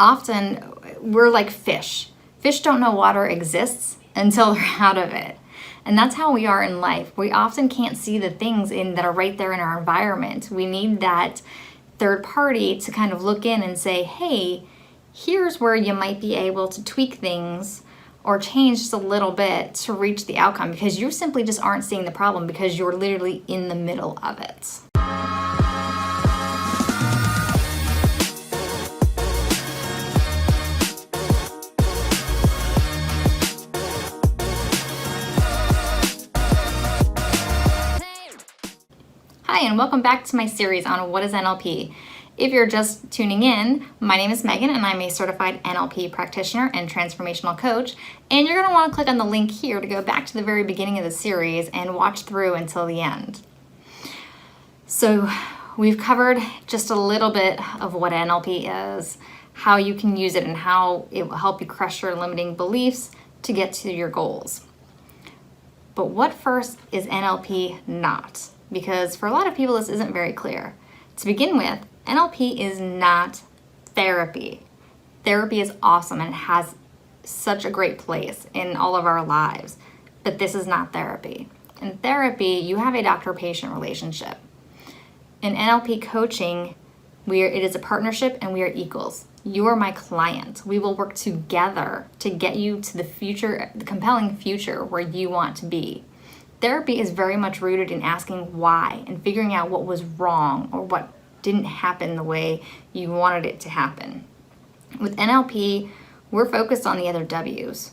Often we're like fish. Fish don't know water exists until they're out of it. And that's how we are in life. We often can't see the things that are right there in our environment. We need that third party to kind of look in and say, hey, here's where you might be able to tweak things or change just a little bit to reach the outcome, because you simply just aren't seeing the problem because you're literally in the middle of it. Hi, and welcome back to my series on what is NLP. If you're just tuning in, my name is Megan and I'm a certified NLP practitioner and transformational coach. And you're going to want to click on the link here to go back to the very beginning of the series and watch through until the end. So we've covered just a little bit of what NLP is, how you can use it, and how it will help you crush your limiting beliefs to get to your goals. But what first is NLP not? Because for a lot of people, this isn't very clear. To begin with, NLP is not therapy. Therapy is awesome and it has such a great place in all of our lives, but this is not therapy. In therapy, you have a doctor-patient relationship. In NLP coaching, it is a partnership and we are equals. You are my client. We will work together to get you to the future, the compelling future where you want to be. Therapy is very much rooted in asking why and figuring out what was wrong or what didn't happen the way you wanted it to happen. With NLP, we're focused on the other W's.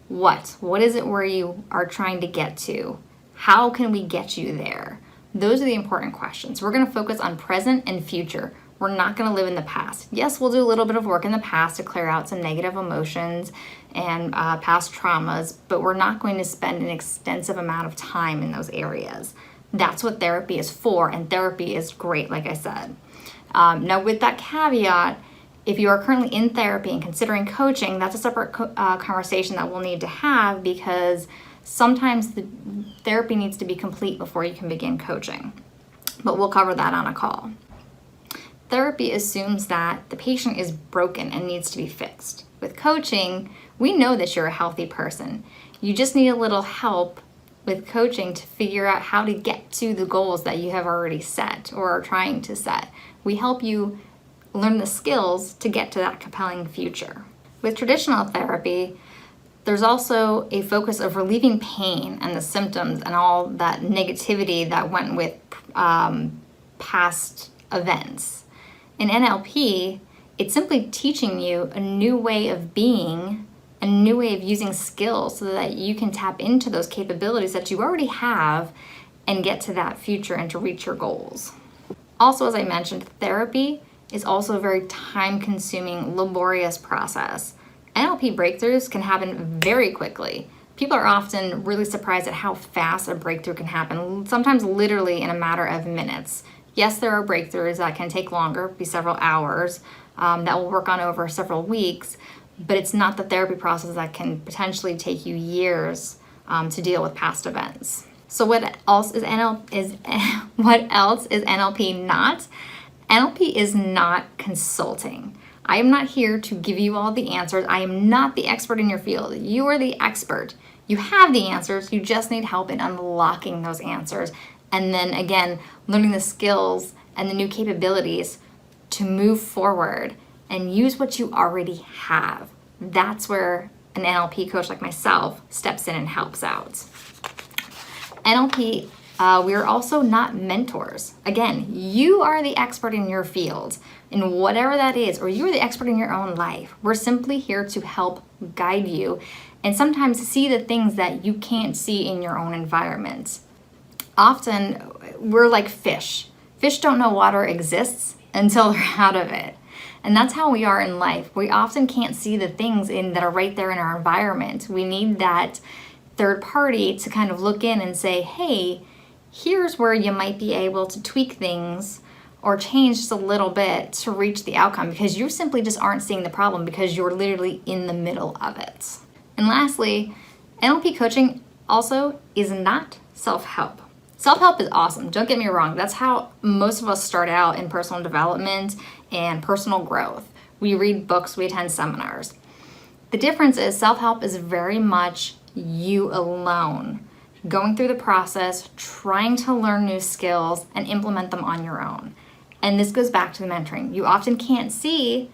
What? What is it where you are trying to get to? How can we get you there? Those are the important questions. We're going to focus on present and future. We're not going to live in the past. Yes, we'll do a little bit of work in the past to clear out some negative emotions and past traumas, but we're not going to spend an extensive amount of time in those areas. That's what therapy is for, and therapy is great, like I said. Now, with that caveat, if you are currently in therapy and considering coaching, that's a separate conversation that we'll need to have, because sometimes the therapy needs to be complete before you can begin coaching. But we'll cover that on a call. Therapy assumes that the patient is broken and needs to be fixed. With coaching, we know that you're a healthy person. You just need a little help with coaching to figure out how to get to the goals that you have already set or are trying to set. We help you learn the skills to get to that compelling future. With traditional therapy, there's also a focus of relieving pain and the symptoms and all that negativity that went with past events. In NLP, it's simply teaching you a new way of being, a new way of using skills so that you can tap into those capabilities that you already have and get to that future and to reach your goals. Also, as I mentioned, therapy is also a very time-consuming, laborious process. NLP breakthroughs can happen very quickly. People are often really surprised at how fast a breakthrough can happen, sometimes literally in a matter of minutes. Yes, there are breakthroughs that can take longer, be several hours, that will work on over several weeks, but it's not the therapy process that can potentially take you years to deal with past events. So what else is NLP not? NLP is not consulting. I am not here to give you all the answers. I am not the expert in your field. You are the expert. You have the answers. You just need help in unlocking those answers. And then again, learning the skills and the new capabilities to move forward and use what you already have. That's where an NLP coach like myself steps in and helps out. NLP, we are also not mentors. Again, you are the expert in your field, in whatever that is, or you are the expert in your own life. We're simply here to help guide you and sometimes see the things that you can't see in your own environment. Often, we're like fish. Fish don't know water exists until they're out of it. And that's how we are in life. We often can't see the things that are right there in our environment. We need that third party to kind of look in and say, hey, here's where you might be able to tweak things or change just a little bit to reach the outcome, because you simply just aren't seeing the problem because you're literally in the middle of it. And lastly, NLP coaching also is not self-help. Self-help is awesome, don't get me wrong. That's how most of us start out in personal development and personal growth. we read books, we attend seminars. The difference is self-help is very much you alone, going through the process, trying to learn new skills and implement them on your own. And this goes back to the mentoring. You often can't see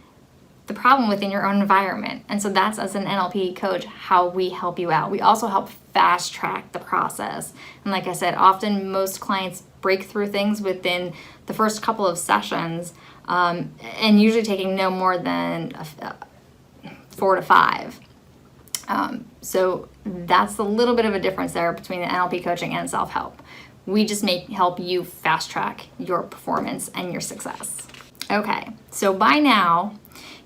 the problem within your own environment. And so that's, as an NLP coach, how we help you out. We also help fast track the process. And like I said, often most clients break through things within the first couple of sessions, and usually taking no more than 4 to 5. So that's a little bit of a difference there between the NLP coaching and self-help. We just help you fast track your performance and your success. Okay, so by now,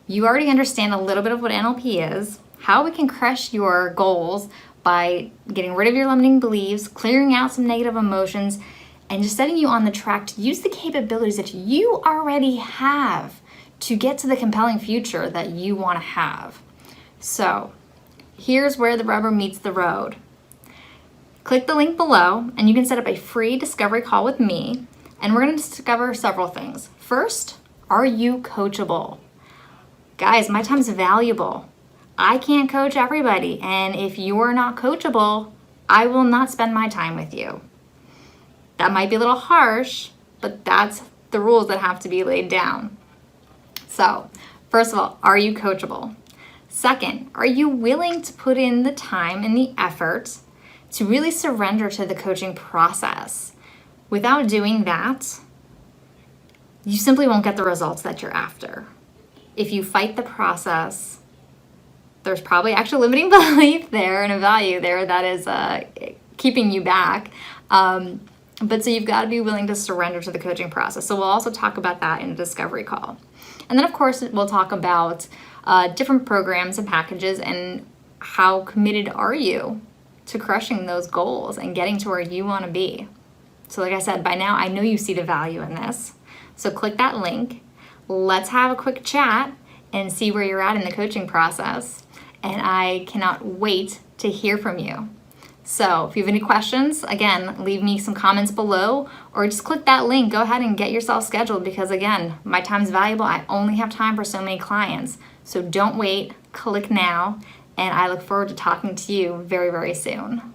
you already understand a little bit of what NLP is, how we can crush your goals by getting rid of your limiting beliefs, clearing out some negative emotions, and just setting you on the track to use the capabilities that you already have to get to the compelling future that you want to have. So here's where the rubber meets the road. Click the link below and you can set up a free discovery call with me, and we're going to discover several things. First, are you coachable? Guys, my time's valuable. I can't coach everybody, and if you are not coachable, I will not spend my time with you. That might be a little harsh, but that's the rules that have to be laid down. So, first of all, are you coachable? Second, are you willing to put in the time and the effort to really surrender to the coaching process? Without doing that, you simply won't get the results that you're after. If you fight the process, there's probably actually a limiting belief there and a value there that is keeping you back. But so you've got to be willing to surrender to the coaching process. So we'll also talk about that in a discovery call. And then of course we'll talk about different programs and packages and how committed are you to crushing those goals and getting to where you want to be. So like I said, by now I know you see the value in this. So click that link. Let's have a quick chat and see where you're at in the coaching process. And I cannot wait to hear from you. So if you have any questions, again, leave me some comments below or just click that link. Go ahead and get yourself scheduled because, again, my time's valuable. I only have time for so many clients. So don't wait. Click now. And I look forward to talking to you very, very soon.